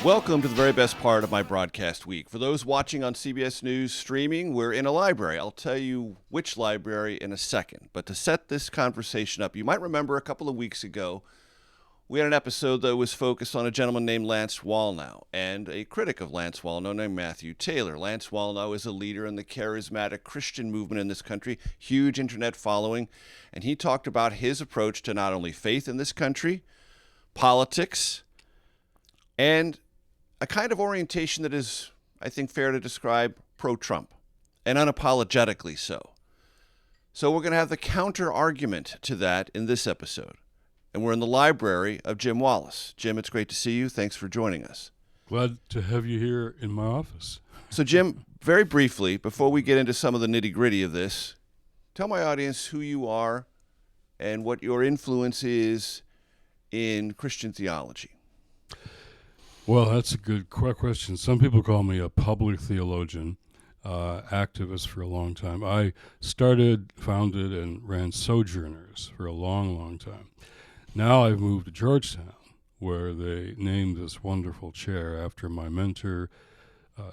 Welcome to the very best part of my broadcast week. For those watching on CBS News streaming, we're in a library. I'll tell you which library in a second. But to set this conversation up, you might remember a couple of weeks ago, we had an episode that was focused on a gentleman named Lance Wallnau and a critic of Lance Wallnau named Matthew Taylor. Lance Wallnau is a leader in the charismatic Christian movement in this country, huge internet following, and he talked about his approach to not only faith in this country, politics, and a kind of orientation that is, I think, fair to describe pro-Trump, and unapologetically so. So we're going to have the counter-argument to that in this episode. And we're in the library of Jim Wallis. Jim, it's great to see you. Thanks for joining us. Glad to have you here in my office. So, Jim, very briefly, before we get into some of the nitty-gritty of this, tell my audience who you are and what your influence is in Christian theology. Well, that's a good question. Some people call me a public theologian, activist for a long time. I started, founded, and ran Sojourners for a long, long time. Now I've moved to Georgetown, where they named this wonderful chair after my mentor,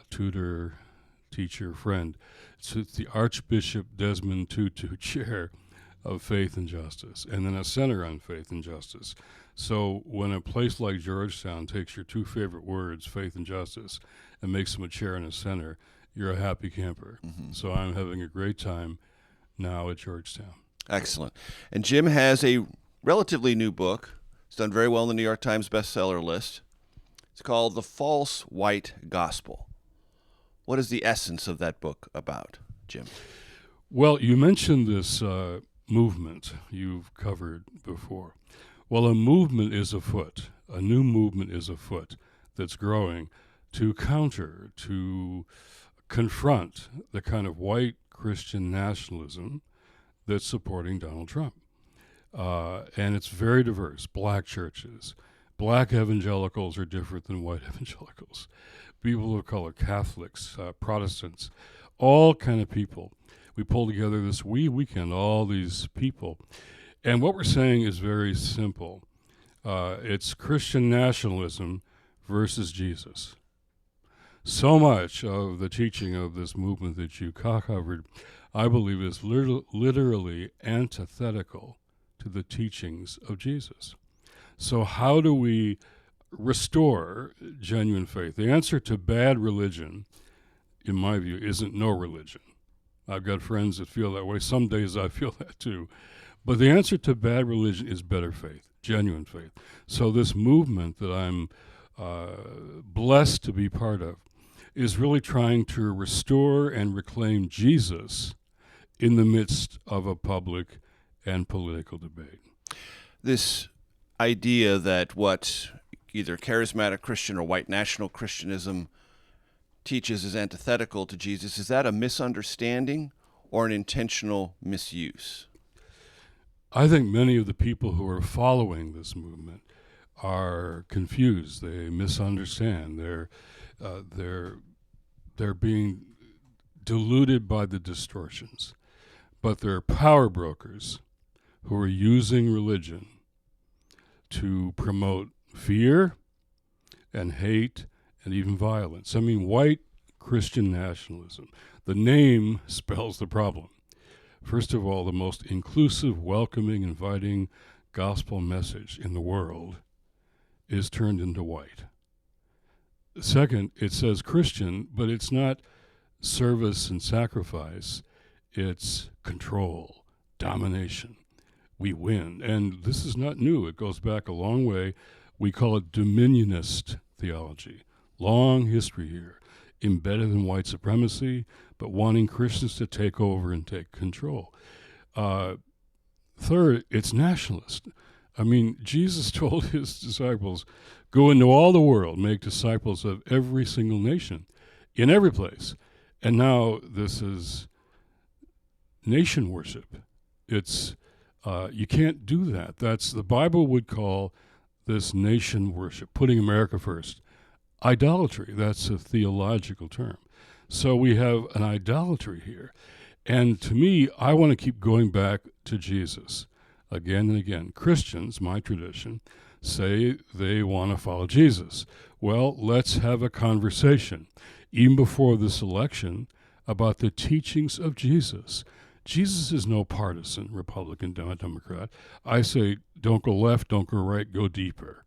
tutor, teacher, friend. It's the Archbishop Desmond Tutu Chair of Faith and Justice, and then a center on faith and justice. So when a place like Georgetown takes your two favorite words, faith and justice, and makes them a chair and a center, you're a happy camper. Mm-hmm. So I'm having a great time now at Georgetown. Excellent. And Jim has a relatively new book. It's done very well in the New York Times bestseller list. It's called The False White Gospel. What is the essence of that book about, Jim? Well, you mentioned this movement you've covered before. Well, a movement is afoot. A new movement is afoot that's growing to counter, to confront the kind of white Christian nationalism that's supporting Donald Trump. And it's very diverse. Black churches. Black evangelicals are different than white evangelicals. People of color, Catholics, Protestants, all kind of people. We pulled together this weekend, all these people. And what we're saying is very simple. It's Christian nationalism versus Jesus. So much of the teaching of this movement that you covered, I believe, is literally antithetical to the teachings of Jesus. So how do we restore genuine faith? The answer to bad religion, in my view, isn't no religion. I've got friends that feel that way. Some days I feel that too. But the answer to bad religion is better faith, genuine faith. So this movement that I'm blessed to be part of is really trying to restore and reclaim Jesus in the midst of a public and political debate. This idea that what either charismatic Christian or white national Christianism teaches is antithetical to Jesus, is that a misunderstanding or an intentional misuse? I think many of the people who are following this movement are confused. They misunderstand. They're being deluded by the distortions. But there are power brokers who are using religion to promote fear and hate and even violence. I mean, white Christian nationalism. The name spells the problem. First of all, the most inclusive, welcoming, inviting gospel message in the world is turned into white. Second, it says Christian, but it's not service and sacrifice. It's control, domination. We win. And this is not new. It goes back a long way. We call it dominionist theology. Long history here, embedded in white supremacy, but wanting Christians to take over and take control. Third, it's nationalist. I mean, Jesus told his disciples, go into all the world, make disciples of every single nation, in every place. And now this is nation worship. It's you can't do that. That's the Bible would call this nation worship, putting America first. Idolatry, that's a theological term. So we have an idolatry here. And to me, I want to keep going back to Jesus again and again. Christians, my tradition, say they want to follow Jesus. Well, let's have a conversation, even before this election, about the teachings of Jesus. Jesus is no partisan Republican, Democrat. I say, don't go left, don't go right, go deeper.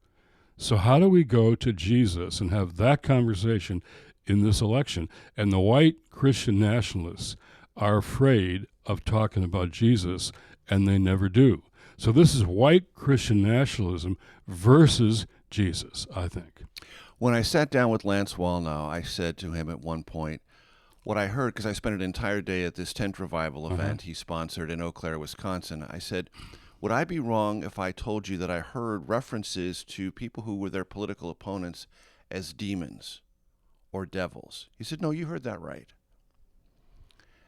So how do we go to Jesus and have that conversation in this election? And the white Christian nationalists are afraid of talking about Jesus, and they never do. So this is white Christian nationalism versus Jesus, I think. When I sat down with Lance Wallnau, I said to him at one point, what I heard, because I spent an entire day at this tent revival event he sponsored in Eau Claire, Wisconsin, I said, would I be wrong if I told you that I heard references to people who were their political opponents as demons or devils? He said, no, you heard that right.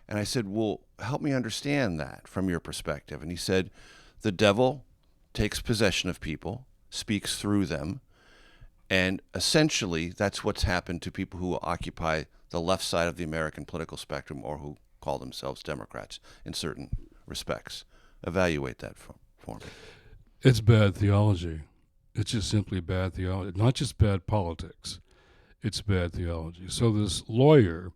And I said, well, help me understand that from your perspective. And he said, the devil takes possession of people, speaks through them, and essentially that's what's happened to people who occupy the left side of the American political spectrum or who call themselves Democrats in certain respects. Evaluate that for me. It's bad theology. It's just simply bad theology. Not just bad politics. It's bad theology. So this lawyer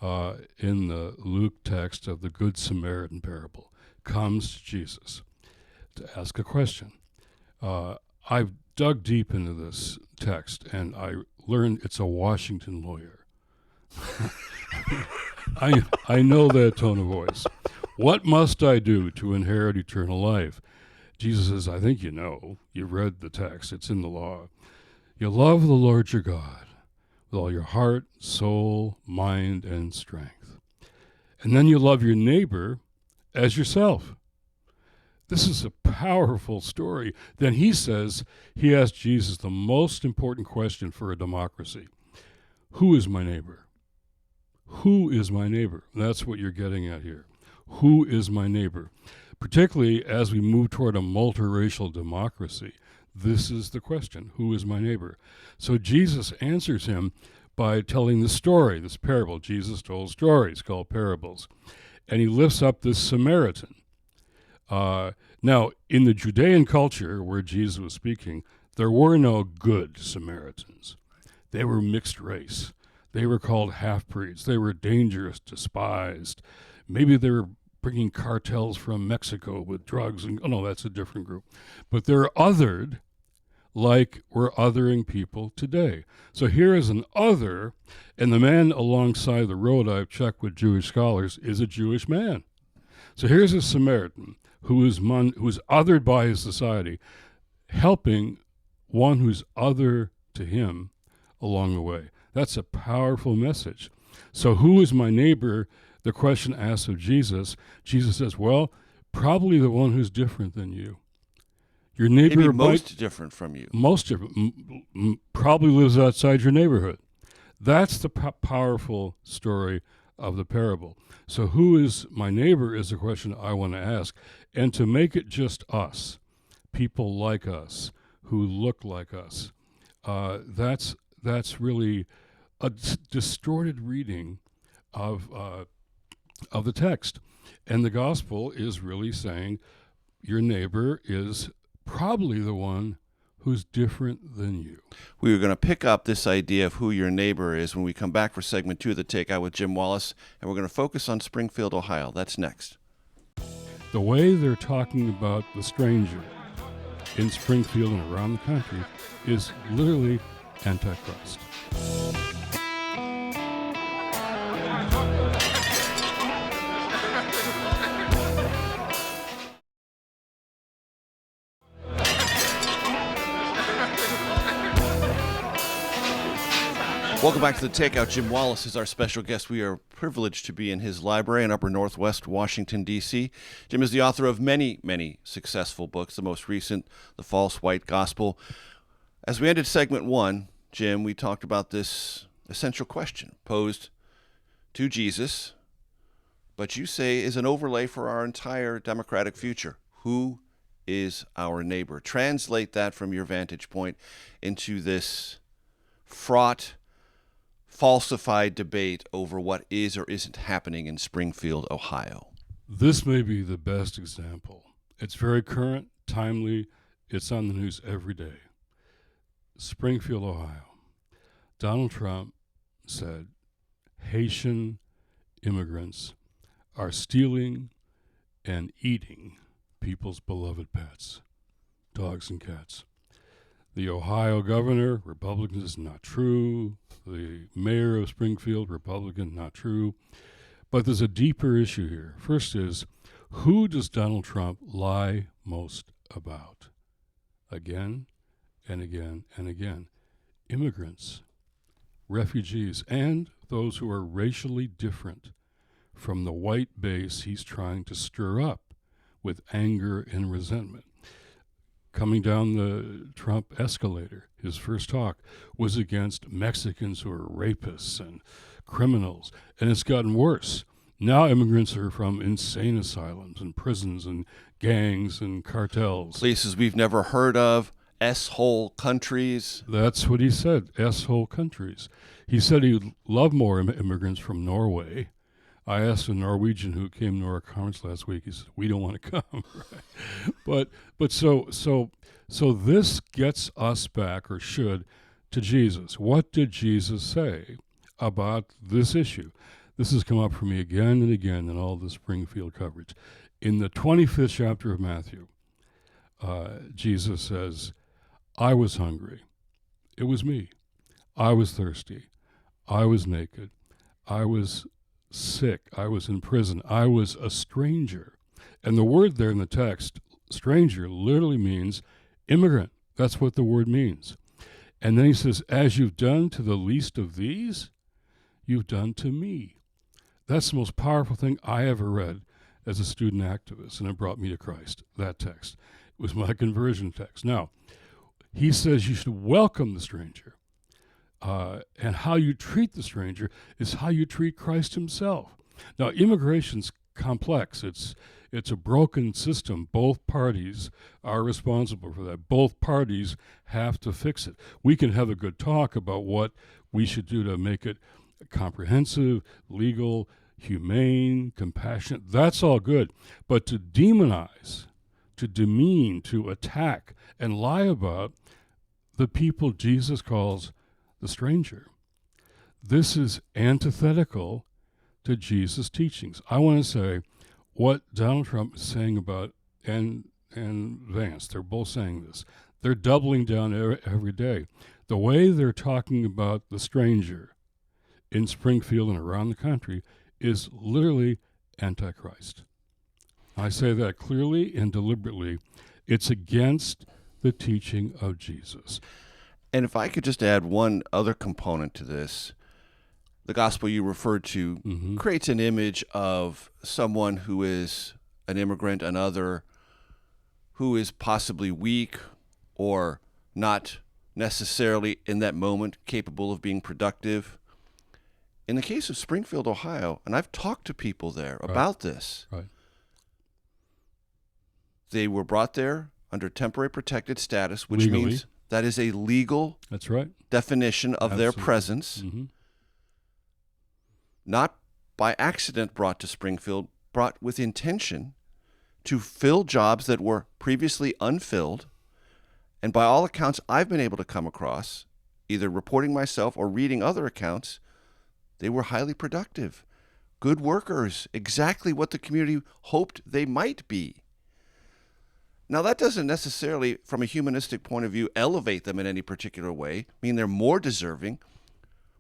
in the Luke text of the Good Samaritan parable comes to Jesus to ask a question. I've dug deep into this text, and I learned it's a Washington lawyer. I know that tone of voice. What must I do to inherit eternal life? Jesus says, I think you know. You read the text. It's in the law. You love the Lord your God with all your heart, soul, mind, and strength. And then you love your neighbor as yourself. This is a powerful story. Then he says, he asked Jesus the most important question for a democracy. Who is my neighbor? Who is my neighbor? That's what you're getting at here. Who is my neighbor? Particularly as we move toward a multiracial democracy, this is the question. Who is my neighbor? So Jesus answers him by telling the story, this parable. Jesus told stories called parables. And he lifts up this Samaritan. Now, in the Judean culture where Jesus was speaking, there were no good Samaritans. They were mixed race. They were called half-breeds. They were dangerous, despised. Maybe they were bringing cartels from Mexico with drugs. And, oh, no, that's a different group. But they're othered like we're othering people today. So here is an other, and the man alongside the road, I've checked with Jewish scholars, is a Jewish man. So here's a Samaritan who is othered by his society, helping one who's other to him along the way. That's a powerful message. So who is my neighbor? The question asked of Jesus. Jesus says, well, probably the one who's different than you. Your neighbor Maybe most different from you. Most different. Probably lives outside your neighborhood. That's the powerful story of the parable. So who is my neighbor is the question I want to ask. And to make it just us, people like us, who look like us, that's really a distorted reading of the text. And the gospel is really saying your neighbor is probably the one who's different than you. We are going to pick up this idea of who your neighbor is when we come back for segment 2 of the Takeout with Jim Wallis, and we're going to focus on Springfield, Ohio. That's next. The way they're talking about the stranger in Springfield and around the country is literally Antichrist. Welcome back to the Takeout. Jim Wallis is our special guest. We are privileged to be in his library in Upper Northwest Washington, D.C. Jim is the author of many, many successful books, the most recent, The False White Gospel. As we ended segment 1, Jim, we talked about this essential question posed to Jesus, but you say is an overlay for our entire democratic future. Who is our neighbor? Translate that from your vantage point into this fraught, falsified debate over what is or isn't happening in Springfield, Ohio. This may be the best example. It's very current, timely, It's on the news every day. Springfield, Ohio. Donald Trump said Haitian immigrants are stealing and eating people's beloved pets, dogs and cats. The Ohio governor, Republican, is not true. The mayor of Springfield, Republican, not true. But there's a deeper issue here. First is, who does Donald Trump lie most about? Again and again and again. Immigrants, refugees, and those who are racially different from the white base he's trying to stir up with anger and resentment. Coming down the Trump escalator, his first talk was against Mexicans who are rapists and criminals, and it's gotten worse. Now immigrants are from insane asylums and prisons and gangs and cartels. Places we've never heard of, S-hole countries. That's what he said, S-hole countries. He said he'd love more immigrants from Norway. I asked a Norwegian who came to our conference last week. He said, "We don't want to come." Right? But so this gets us back, or should, to Jesus. What did Jesus say about this issue? This has come up for me again and again in all the Springfield coverage. In the 25th chapter of Matthew, Jesus says, "I was hungry. It was me. I was thirsty. I was naked. I was sick. I was in prison. I was a stranger." And the word there in the text, stranger, literally means immigrant. That's what the word means. And then he says, "As you've done to the least of these, you've done to me." That's the most powerful thing I ever read as a student activist, and it brought me to Christ, that text. It was my conversion text. Now, he says you should welcome the stranger. And how you treat the stranger is how you treat Christ himself. Now, immigration's complex. It's a broken system. Both parties are responsible for that. Both parties have to fix it. We can have a good talk about what we should do to make it comprehensive, legal, humane, compassionate. That's all good. But to demonize, to demean, to attack, and lie about the people Jesus calls the stranger, this is antithetical to Jesus' teachings. I want to say what Donald Trump is saying about and Vance, they're both saying this. They're doubling down every day. The way they're talking about the stranger in Springfield and around the country is literally antichrist. I say that clearly and deliberately. It's against the teaching of Jesus. And if I could just add one other component to this, the gospel you referred to creates an image of someone who is an immigrant, another who is possibly weak or not necessarily in that moment capable of being productive. In the case of Springfield, Ohio, and I've talked to people there about this, they were brought there under temporary protected status, which Legally. means that is a legal definition of their presence. Not by accident brought to Springfield, brought with intention to fill jobs that were previously unfilled. And by all accounts I've been able to come across, either reporting myself or reading other accounts, they were highly productive, good workers, exactly what the community hoped they might be. Now, that doesn't necessarily, from a humanistic point of view, elevate them in any particular way, mean they're more deserving,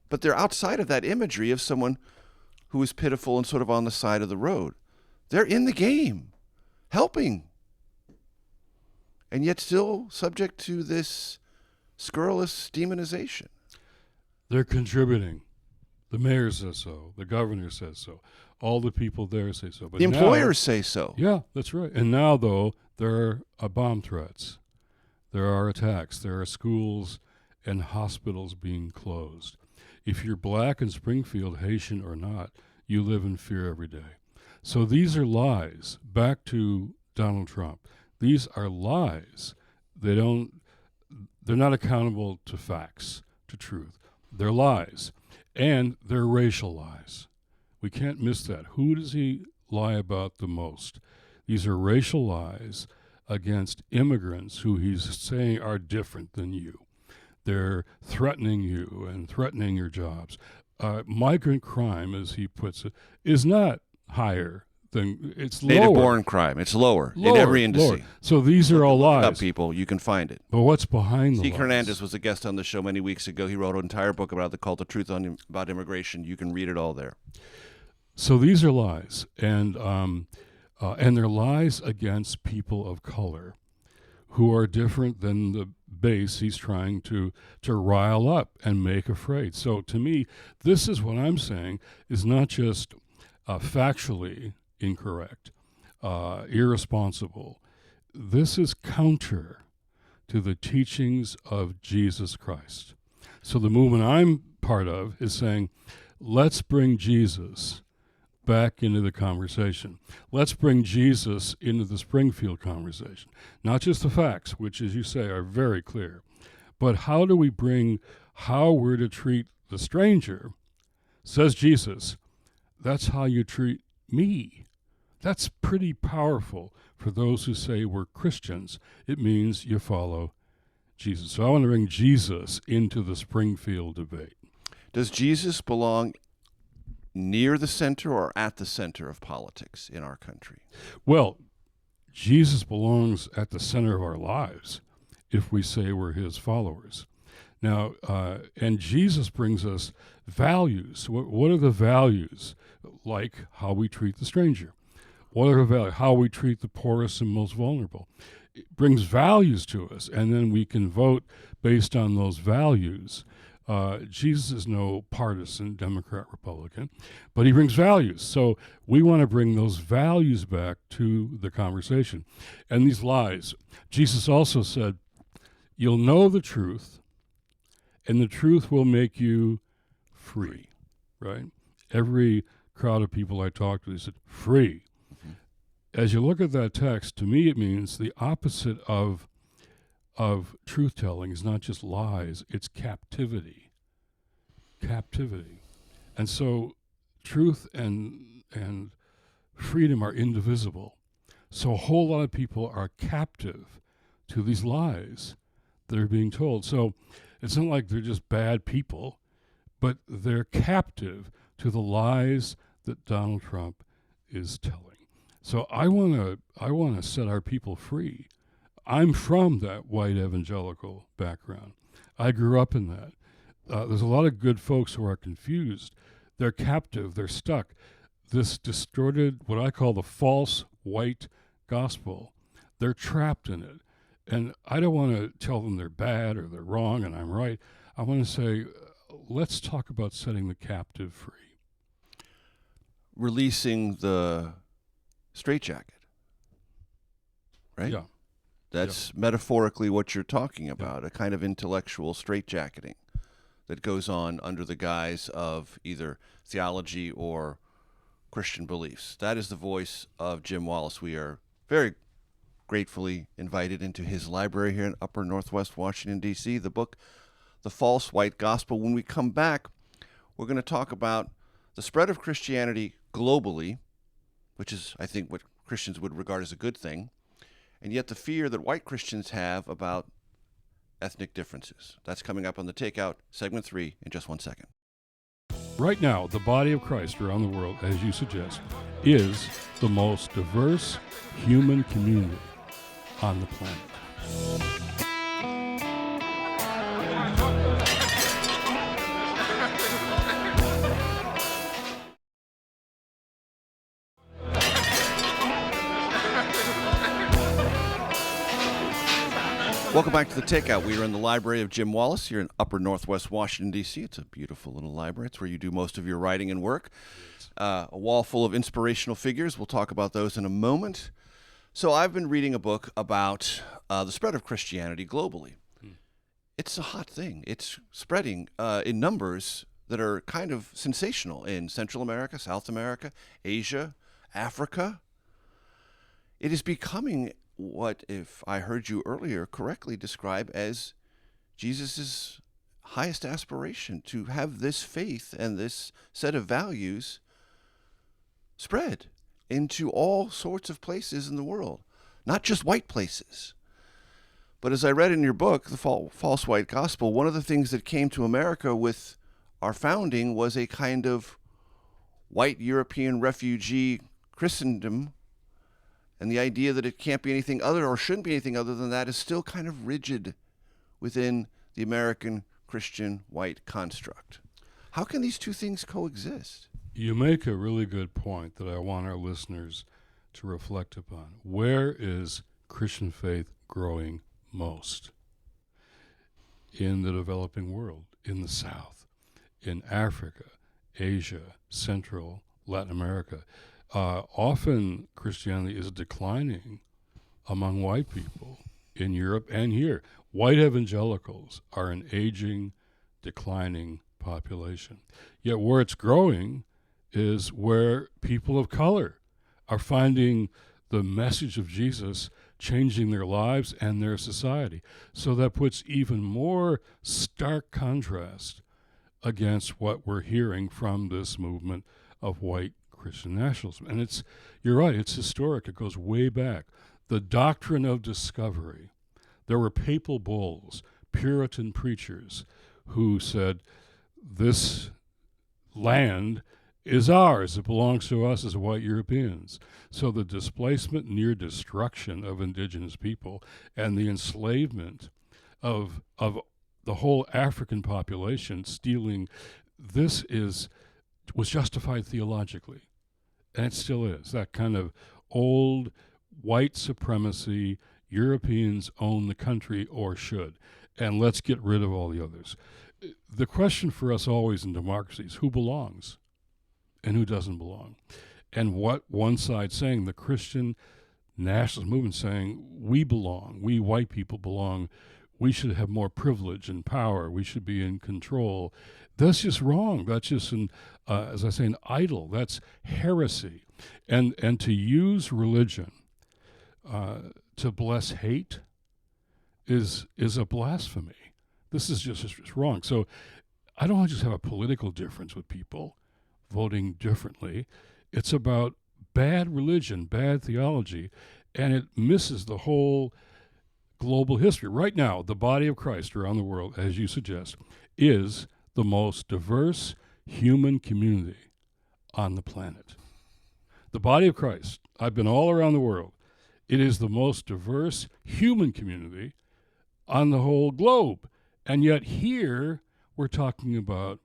but they're outside of that imagery of someone who is pitiful and sort of on the side of the road. They're in the game, helping, and yet still subject to this scurrilous demonization. They're contributing. The mayor says so. The governor says so. All the people there say so. But the employers say so. Yeah, that's right. And now, though, there are bomb threats. There are attacks. There are schools and hospitals being closed. If you're black in Springfield, Haitian or not, you live in fear every day. So these are lies. Back to Donald Trump. These are lies. They're not accountable to facts, to truth. They're lies. And they're racial lies. We can't miss that. Who does he lie about the most? These are racial lies against immigrants who he's saying are different than you. They're threatening you and threatening your jobs. Migrant crime, as he puts it, is not higher than, it's lower. Native-born crime. It's lower in every industry. Lower. So these are all Look lies. up, people. You can find it. But what's behind the Zeke lies? Hernandez was a guest on the show many weeks ago. He wrote an entire book about the cult of truth about immigration. You can read it all there. So these are lies, and they're lies against people of color who are different than the base he's trying to rile up and make afraid. So to me, this is what I'm saying is not just factually incorrect, irresponsible. This is counter to the teachings of Jesus Christ. So the movement I'm part of is saying, let's bring Jesus back into the conversation. Let's bring Jesus into the Springfield conversation. Not just the facts, which, as you say, are very clear, but how do we bring how we're to treat the stranger? Says Jesus, that's how you treat me. That's pretty powerful for those who say we're Christians. It means you follow Jesus. So I want to bring Jesus into the Springfield debate. Does Jesus belong near the center or at the center of politics in our country? Well, Jesus belongs at the center of our lives if we say we're his followers. Now, and Jesus brings us values. What are the values? Like how we treat the stranger. What are the values? How we treat the poorest and most vulnerable. It brings values to us, and then we can vote based on those values. Jesus is no partisan Democrat, Republican, but he brings values. So we want to bring those values back to the conversation. And these lies, Jesus also said, you'll know the truth, and the truth will make you free, right? Every crowd of people I talked to, they said, free. Mm-hmm. As you look at that text, to me it means the opposite of truth-telling is not just lies, it's captivity. Captivity. And so truth and freedom are indivisible. So a whole lot of people are captive to these lies that are being told. So it's not like they're just bad people, but they're captive to the lies that Donald Trump is telling. So I want to set our people free. I'm from that white evangelical background. I grew up in that. There's a lot of good folks who are confused. They're captive. They're stuck. This distorted, what I call the false white gospel, they're trapped in it. And I don't want to tell them they're bad or they're wrong and I'm right. I want to say, let's talk about setting the captive free. Releasing the straitjacket, right? Yeah. That's metaphorically what you're talking about, a kind of intellectual straitjacketing that goes on under the guise of either theology or Christian beliefs. That is the voice of Jim Wallis. We are very gratefully invited into his library here in Upper Northwest Washington, D.C., the book, The False White Gospel. When we come back, we're going to talk about the spread of Christianity globally, which is, I think, what Christians would regard as a good thing, and yet the fear that white Christians have about ethnic differences. That's coming up on the Takeout, segment 3, in just 1 second. Right now, the body of Christ around the world, as you suggest, is the most diverse human community on the planet. Welcome back to the Takeout. We are in the library of Jim Wallis here in Upper Northwest Washington, D.C. It's a beautiful little library. It's where you do most of your writing and work. A wall full of inspirational figures. We'll talk about those in a moment. So I've been reading a book about the spread of Christianity globally. It's a hot thing. It's spreading in numbers that are kind of sensational in Central America, South America, Asia, Africa. It is becoming what, if I heard you earlier correctly, describe as Jesus' highest aspiration, to have this faith and this set of values spread into all sorts of places in the world. not just white places. But as I read in your book, The False White Gospel, one of the things that came to America with our founding was a kind of white European refugee Christendom. And the idea that it can't be anything other or shouldn't be anything other than that is still kind of rigid within the American Christian white construct. How can these two things coexist? You make a really good point that I want our listeners to reflect upon. Where is Christian faith growing most? In the developing world, in the South, in Africa, Asia, Central, Latin America. Often Christianity is declining among white people in Europe and here. White evangelicals are an aging, declining population. Yet where it's growing is where people of color are finding the message of Jesus changing their lives and their society. So that puts even more stark contrast against what we're hearing from this movement of white Christian nationalism. And you're right, it's historic. It goes way back. The doctrine of discovery. There were papal bulls, Puritan preachers who said, this land is ours. It belongs to us as white Europeans. So the displacement, near destruction of indigenous people and the enslavement of the whole African population stealing, was justified theologically. And it still is. That kind of old white supremacy, Europeans own the country or should, and let's get rid of all the others. The question for us always in democracy is who belongs and who doesn't belong. And what one side saying, the Christian nationalist movement saying, we belong, we white people belong, we should have more privilege and power, we should be in control. That's just wrong. That's just, as I say, an idol. That's heresy. And to use religion to bless hate is a blasphemy. This is just wrong. So I don't want to just have a political difference with people voting differently. It's about bad religion, bad theology, and it misses the whole global history. Right now, the body of Christ around the world, as you suggest, is the most diverse human community on the planet. The body of Christ, I've been all around the world, it is the most diverse human community on the whole globe. And yet here, we're talking about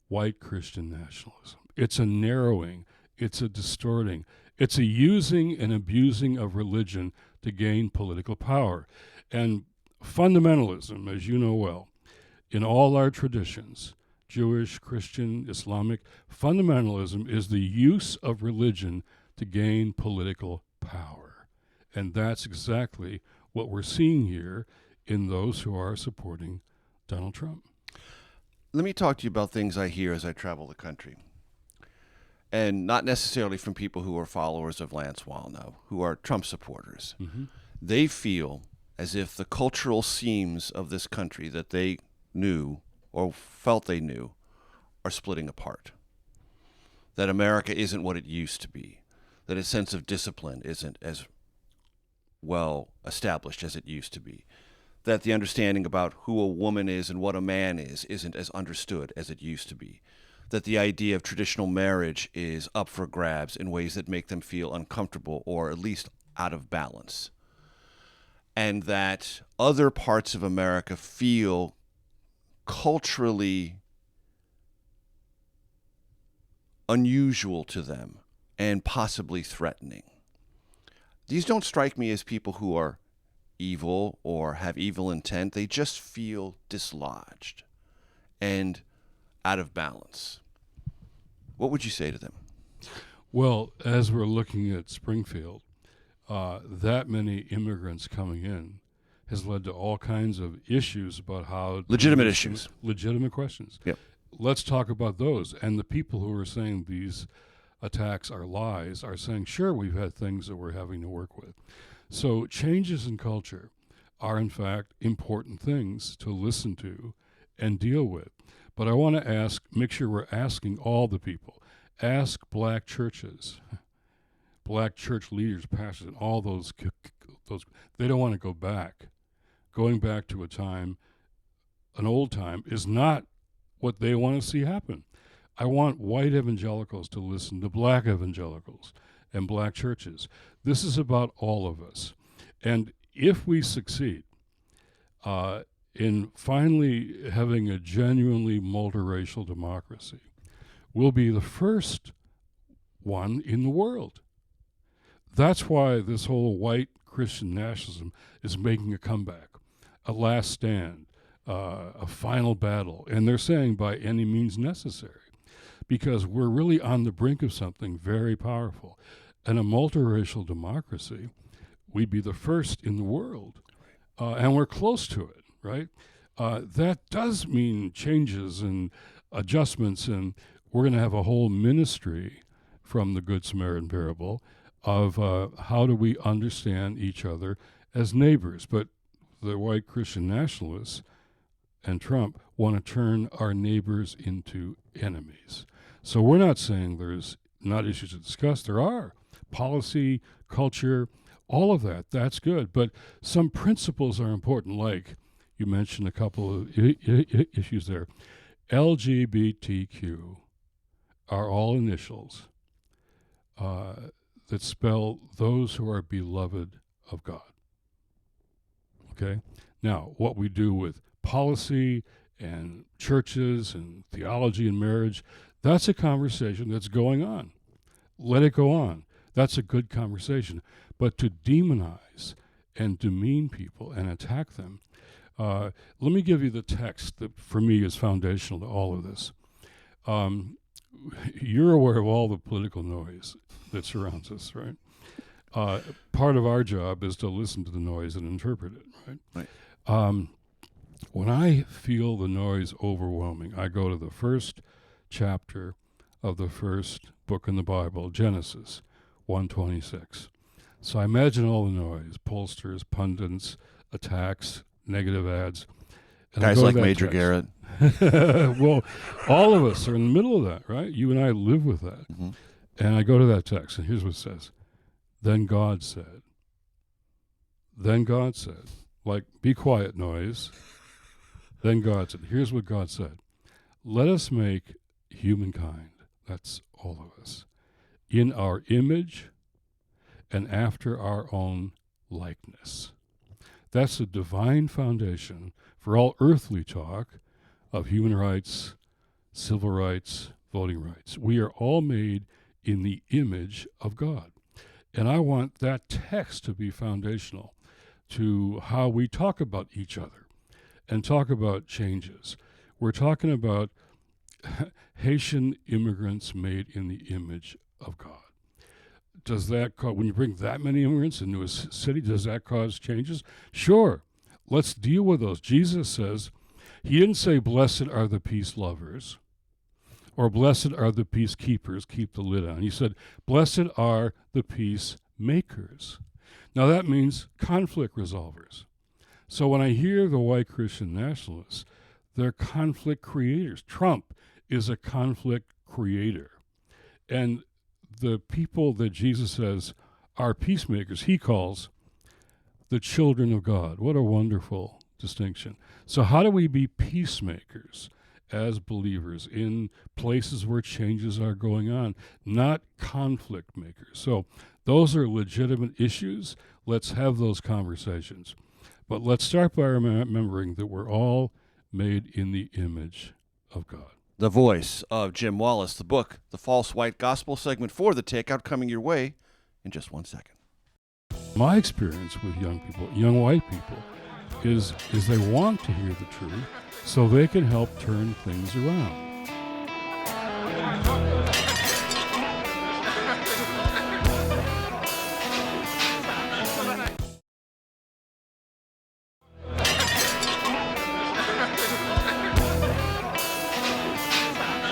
white Christian nationalism. It's a narrowing, it's a distorting, it's a using and abusing of religion to gain political power. And fundamentalism, as you know well, in all our traditions, Jewish, Christian, Islamic, fundamentalism is the use of religion to gain political power. And that's exactly what we're seeing here in those who are supporting Donald Trump. Let me talk to you about things I hear as I travel the country. And not necessarily from people who are followers of Lance Wallnau, who are Trump supporters. Mm-hmm. They feel as if the cultural seams of this country that they knew or felt they knew are splitting apart. That America isn't what it used to be. That a sense of discipline isn't as well established as it used to be. That the understanding about who a woman is and what a man is isn't as understood as it used to be. That the idea of traditional marriage is up for grabs in ways that make them feel uncomfortable or at least out of balance. And that other parts of America feel culturally unusual to them and possibly threatening. These don't strike me as people who are evil or have evil intent. They just feel dislodged and out of balance. What would you say to them? Well, as we're looking at Springfield, that many immigrants coming in has led to all kinds of issues about how... Legitimate issues. Legitimate questions. Yep. Let's talk about those. And the people who are saying these attacks are lies are saying, sure, we've had things that we're having to work with. So changes in culture are, in fact, important things to listen to and deal with. But I want to make sure we're asking all the people. Ask black churches. black church leaders, pastors, and all those, they don't want to go back. Going back to a time, an old time, is not what they want to see happen. I want white evangelicals to listen to black evangelicals and black churches. This is about all of us. And if we succeed in finally having a genuinely multiracial democracy, we'll be the first one in the world. That's why this whole white Christian nationalism is making a comeback, a last stand, a final battle. And they're saying by any means necessary, because we're really on the brink of something very powerful. And a multiracial democracy, we'd be the first in the world. And we're close to it, right? That does mean changes and adjustments, and we're going to have a whole ministry from the Good Samaritan parable of how do we understand each other as neighbors. But the white Christian nationalists and Trump want to turn our neighbors into enemies. So we're not saying there's not issues to discuss. There are. Policy, culture, all of that, that's good. But some principles are important, like you mentioned a couple of issues there. LGBTQ are all initials that spell those who are beloved of God. Okay? Now, what we do with policy and churches and theology and marriage, that's a conversation that's going on. Let it go on. That's a good conversation. But to demonize and demean people and attack them, let me give you the text that for me is foundational to all of this. You're aware of all the political noise that surrounds us, right? Part of our job is to listen to the noise and interpret it, right? When I feel the noise overwhelming, I go to the first chapter of the first book in the Bible, Genesis 1:26. So I imagine all the noise, pollsters, pundits, attacks, negative ads. And guys like Major Garrett. Well, all of us are in the middle of that, right? You and I live with that. Mm-hmm. And I go to that text, and here's what it says. Then God said. Then God said. Like, be quiet, noise. Then God said. Here's what God said. Let us make humankind, that's all of us, in our image and after our own likeness. That's the divine foundation for all earthly talk of human rights, civil rights, voting rights. We are all made in the image of God. And I want that text to be foundational to how we talk about each other and talk about changes. We're talking about Haitian immigrants made in the image of God. Does that cause, when you bring that many immigrants into a city, does that cause changes? Sure. Let's deal with those. Jesus says, he didn't say, blessed are the peace lovers, or blessed are the peacekeepers, keep the lid on. He said, blessed are the peacemakers. Now that means conflict resolvers. So when I hear the white Christian nationalists, they're conflict creators. Trump is a conflict creator. And the people that Jesus says are peacemakers, he calls the children of God. What a wonderful distinction. So how do we be peacemakers as believers in places where changes are going on, not conflict makers? So those are legitimate issues. Let's have those conversations. But let's start by remembering that we're all made in the image of God. The voice of Jim Wallis, the book, The False White Gospel, segment 4, The Takeout, coming your way in just 1 second. My experience with young people, young white people, is they want to hear the truth so they can help turn things around.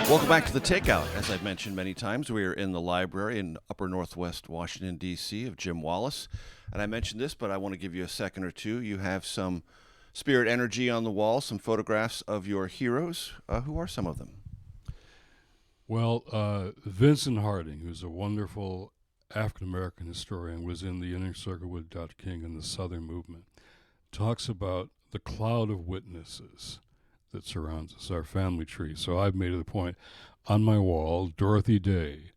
Welcome back to The Takeout. As I've mentioned many times, we are in the library in Upper Northwest Washington, D.C. of Jim Wallis. And I mentioned this, but I want to give you a second or two. You have some spirit energy on the wall, some photographs of your heroes. Who are some of them? Well, Vincent Harding, who's a wonderful African-American historian, was in the inner circle with Dr. King in the Southern movement, talks about the cloud of witnesses that surrounds us, our family tree. So I've made it a point on my wall, Dorothy Day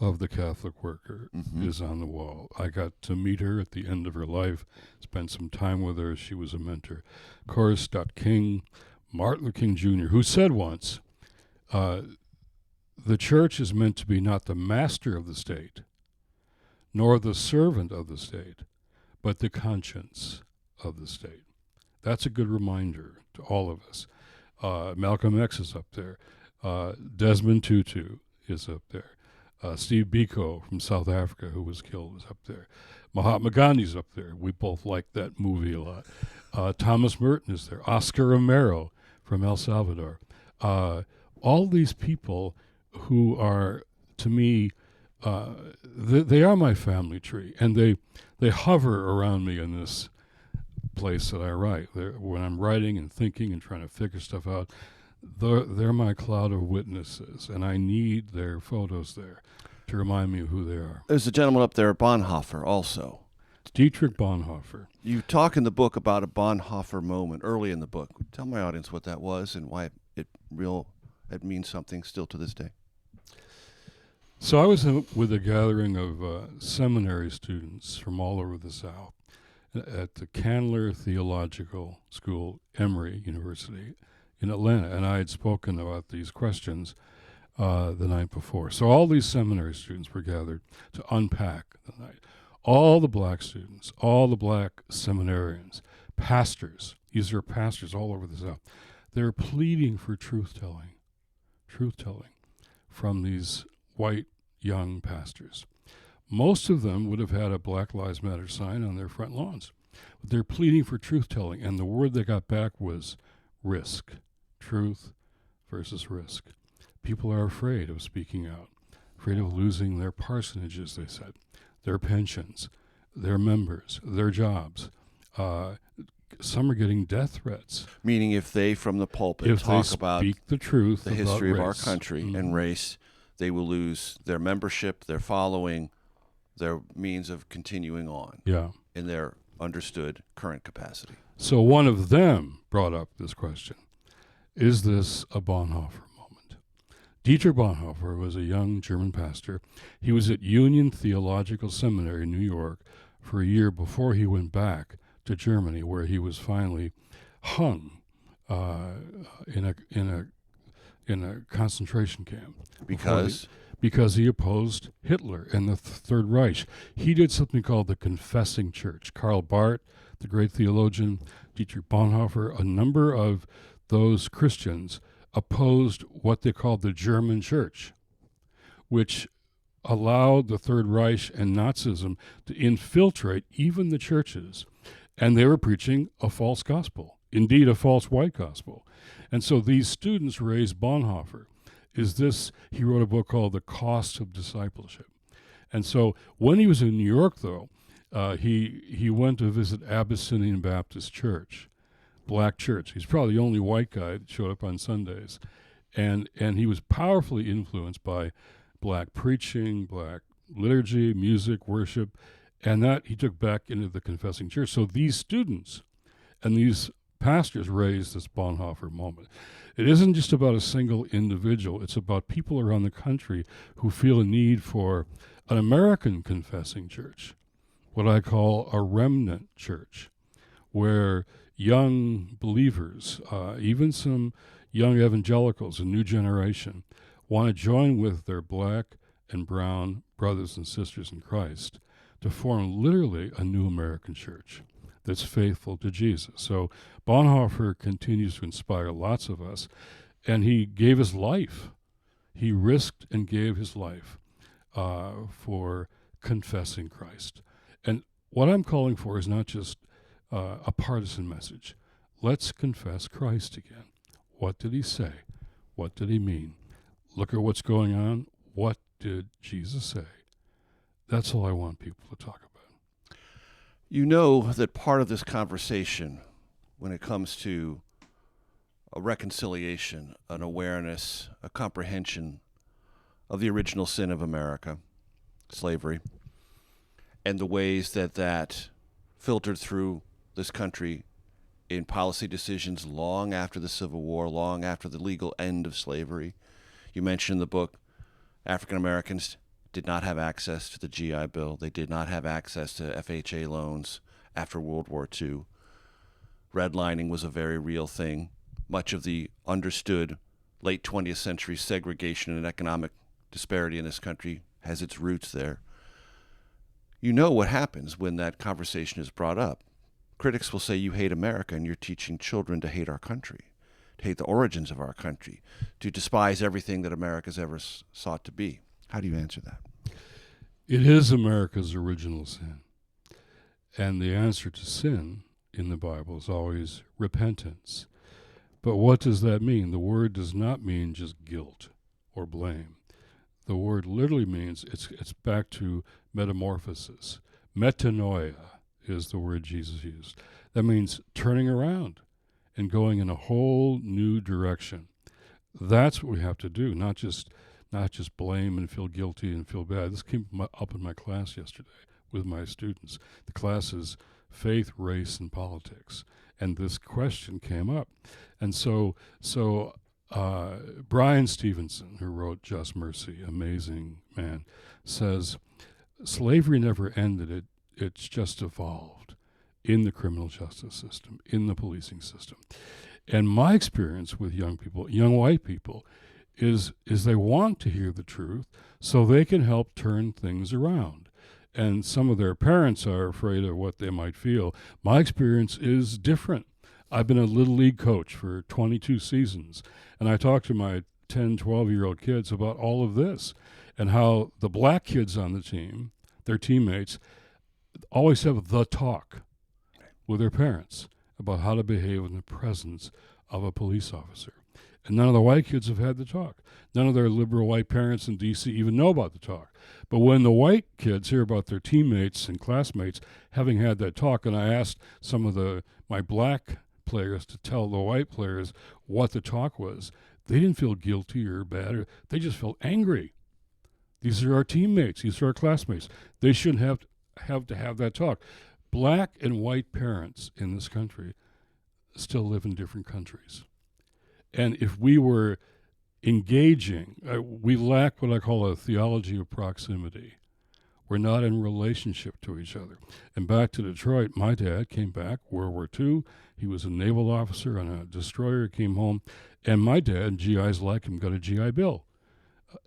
of the Catholic Worker is on the wall. I got to meet her at the end of her life, spent some time with her. She was a mentor. Of course, Dr. King, Martin Luther King Jr., who said once, the church is meant to be not the master of the state, nor the servant of the state, but the conscience of the state. That's a good reminder to all of us. Malcolm X is up there. Desmond Tutu is up there. Steve Biko from South Africa, who was killed, is up there. Mahatma Gandhi's up there. We both like that movie a lot. Thomas Merton is there. Oscar Romero from El Salvador. All these people who are, to me, they are my family tree, and they hover around me in this place that I write. When I'm writing and thinking and trying to figure stuff out, they're my cloud of witnesses, and I need their photos there to remind me of who they are. There's a gentleman up there, Bonhoeffer, also. Dietrich Bonhoeffer. You talk in the book about a Bonhoeffer moment early in the book. Tell my audience what that was and why it means something still to this day. So I was with a gathering of seminary students from all over the South at the Candler Theological School, Emory University in Atlanta, and I had spoken about these questions the night before. So all these seminary students were gathered to unpack the night. All the black students, all the black seminarians, pastors, these are pastors all over the South, they're pleading for truth-telling from these white young pastors. Most of them would have had a Black Lives Matter sign on their front lawns. But they're pleading for truth-telling, and the word they got back was risk. Truth versus risk. People are afraid of speaking out, afraid of losing their parsonages, they said, their pensions, their members, their jobs. Some are getting death threats. Meaning if they, from the pulpit, talk about the truth, the history of race, our country and race, they will lose their membership, their following, their means of continuing on in their understood current capacity. So one of them brought up this question. Is this a Bonhoeffer moment? Dietrich Bonhoeffer was a young German pastor. He was at Union Theological Seminary in New York for a year before he went back to Germany, where he was finally hung in a concentration camp. Because he opposed Hitler and the Third Reich. He did something called the Confessing Church. Karl Barth, the great theologian, Dietrich Bonhoeffer, a number of those Christians opposed what they called the German church, which allowed the Third Reich and Nazism to infiltrate even the churches. And they were preaching a false gospel, indeed a false white gospel. And so these students raised Bonhoeffer. He wrote a book called The Cost of Discipleship. And so when he was in New York, though, he went to visit Abyssinian Baptist Church, black church. He's probably the only white guy that showed up on Sundays. And he was powerfully influenced by black preaching, black liturgy, music, worship, and that he took back into the Confessing Church. So these students and these pastors raised this Bonhoeffer moment. It isn't just about a single individual. It's about people around the country who feel a need for an American confessing church, what I call a remnant church, where young believers, even some young evangelicals, a new generation, want to join with their black and brown brothers and sisters in Christ to form literally a new American church that's faithful to Jesus. So Bonhoeffer continues to inspire lots of us, and he gave his life. He risked and gave his life for confessing Christ. And what I'm calling for is not just a partisan message. Let's confess Christ again. What did he say? What did he mean? Look at what's going on. What did Jesus say? That's all I want people to talk about. You know that part of this conversation, when it comes to a reconciliation, an awareness, a comprehension of the original sin of America, slavery, and the ways that that filtered through this country in policy decisions long after the Civil War, long after the legal end of slavery. You mentioned in the book African Americans did not have access to the GI Bill. They did not have access to FHA loans after World War II. Redlining was a very real thing. Much of the understood late 20th century segregation and economic disparity in this country has its roots there. You know what happens when that conversation is brought up. Critics will say you hate America and you're teaching children to hate our country, to hate the origins of our country, to despise everything that America's ever sought to be. How do you answer that? It is America's original sin. And the answer to sin in the Bible is always repentance. But what does that mean? The word does not mean just guilt or blame. The word literally means it's back to metamorphosis. Metanoia is the word Jesus used. That means turning around and going in a whole new direction. That's what we have to do, not just blame and feel guilty and feel bad. This came up in my class yesterday with my students. The class is faith, race, and politics. And this question came up. And so Brian Stevenson, who wrote Just Mercy, amazing man, says, slavery never ended. It's just evolved in the criminal justice system, in the policing system. And my experience with young people, young white people, is they want to hear the truth so they can help turn things around. And some of their parents are afraid of what they might feel. My experience is different. I've been a Little League coach for 22 seasons, and I talk to my 10, 12-year-old kids about all of this and how the black kids on the team, their teammates, always have the talk with their parents about how to behave in the presence of a police officer. And none of the white kids have had the talk. None of their liberal white parents in D.C. even know about the talk. But when the white kids hear about their teammates and classmates having had that talk, and I asked some of my black players to tell the white players what the talk was, they didn't feel guilty or bad. They just felt angry. These are our teammates. These are our classmates. They shouldn't have to have that talk. Black and white parents in this country still live in different countries. And if we were engaging, we lack what I call a theology of proximity. We're not in relationship to each other. And back to Detroit, my dad came back, World War II. He was a naval officer on a destroyer, came home. And my dad, GIs like him, got a GI Bill.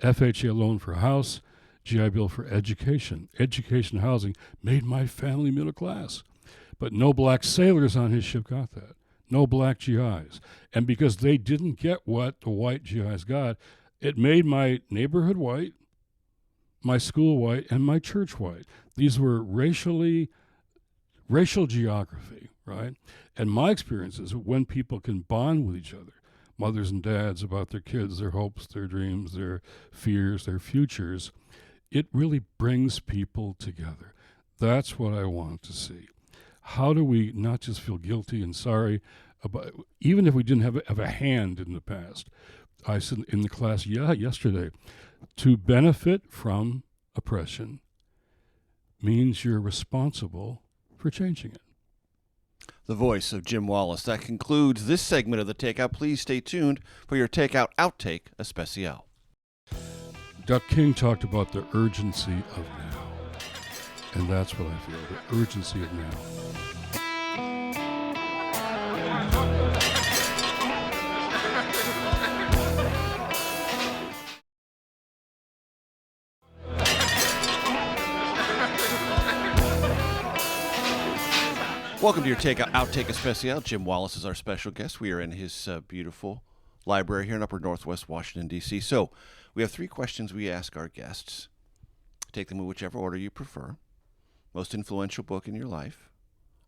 FHA loan for a house, GI Bill for education. Education housing made my family middle class. But no black sailors on his ship got that. No black GIs. And because they didn't get what the white GIs got, it made my neighborhood white, my school white, and my church white. These were racial geography, right? And my experience is when people can bond with each other, mothers and dads, about their kids, their hopes, their dreams, their fears, their futures, it really brings people together. That's what I want to see. How do we not just feel guilty and sorry about, even if we didn't have a hand in the past? I said in the class yesterday, to benefit from oppression means you're responsible for changing it. The voice of Jim Wallis. That concludes this segment of the Takeout. Please stay tuned for your Takeout Outtake Especial. Dr. King talked about the urgency of now. And that's what I feel, the urgency of now. Welcome to your Takeout Outtake Especial. Jim Wallis is our special guest. We are in his beautiful library here in Upper Northwest Washington, D.C. So we have 3 questions we ask our guests. Take them in whichever order you prefer. Most influential book in your life,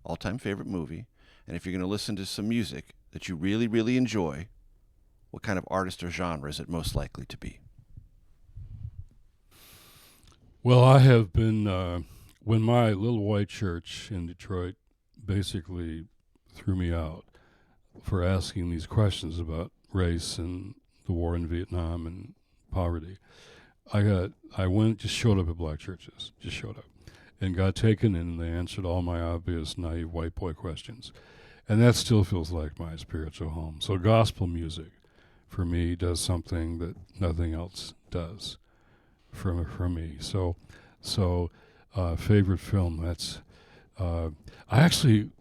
all-time favorite movie, and if you're going to listen to some music that you really, really enjoy, what kind of artist or genre is it most likely to be? Well, I have been, when my little white church in Detroit basically threw me out for asking these questions about race and the war in Vietnam and poverty, just showed up at black churches, just showed up. and got taken in, and they answered all my obvious naive white boy questions. And that still feels like my spiritual home. So gospel music, for me, does something that nothing else does for me. So favorite film, that's... I actually,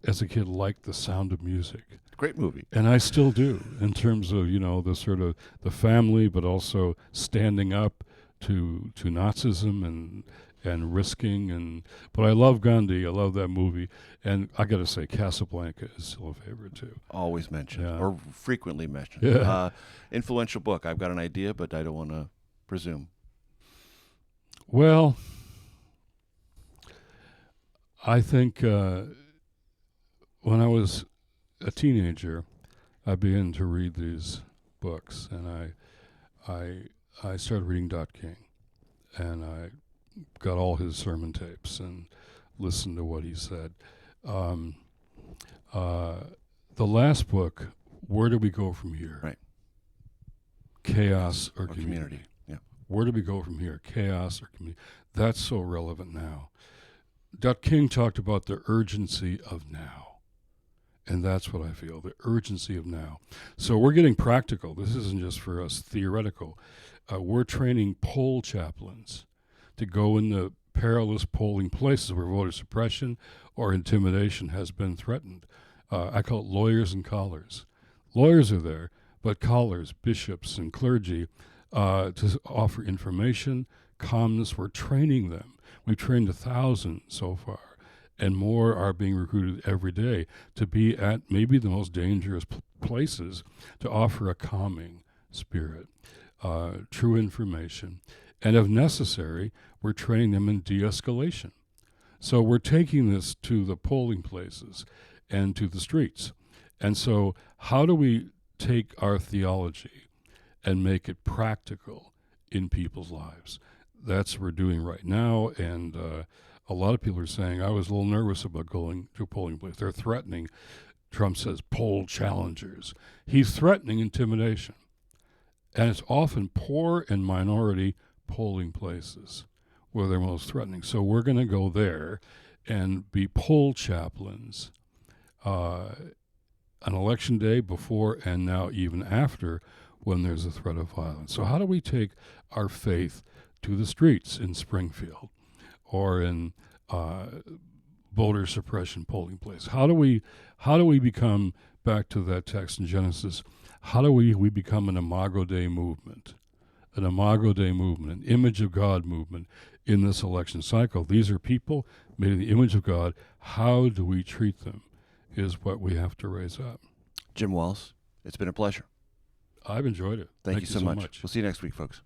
as a kid, liked The Sound of Music. Great movie. And I still do, in terms of, the sort of the family, but also standing up to Nazism and risking. But I love Gandhi. I love that movie. And I got to say, Casablanca is still a favorite, too. Always mentioned, Yeah. or frequently mentioned. Yeah. Influential book. I've got an idea, but I don't want to presume. Well, I think when I was a teenager, I began to read these books, and I started reading Dot King, and I got all his sermon tapes and listened to what he said. The last book, Where Do We Go From Here? Right. Chaos or community? Yeah. Where do we go from here? Chaos or community? That's so relevant now. Dot King talked about the urgency of now. And that's what I feel, the urgency of now. So we're getting practical. This isn't just for us theoretical. We're training poll chaplains to go in the perilous polling places where voter suppression or intimidation has been threatened. I call it lawyers and collars. Lawyers are there, but collars, bishops, and clergy to offer information, calmness. We're training them. We've trained 1,000 so far, and more are being recruited every day to be at maybe the most dangerous places to offer a calming spirit, true information, and if necessary, we're training them in de-escalation. So we're taking this to the polling places and to the streets. And so how do we take our theology and make it practical in people's lives? That's what we're doing right now, and a lot of people are saying, I was a little nervous about going to a polling place. They're threatening, Trump says, poll challengers. He's threatening intimidation. And it's often poor and minority polling places where they're most threatening. So we're going to go there and be poll chaplains on election day, before and now even after, when there's a threat of violence. So how do we take our faith to the streets in Springfield or in voter suppression polling place? How do we become, back to that text in Genesis, how do we become an Imago Dei movement? An Imago Dei movement, an image of God movement in this election cycle. These are people made in the image of God. How do we treat them is what we have to raise up. Jim Wallis, it's been a pleasure. I've enjoyed it. Thank you so much. We'll see you next week, folks.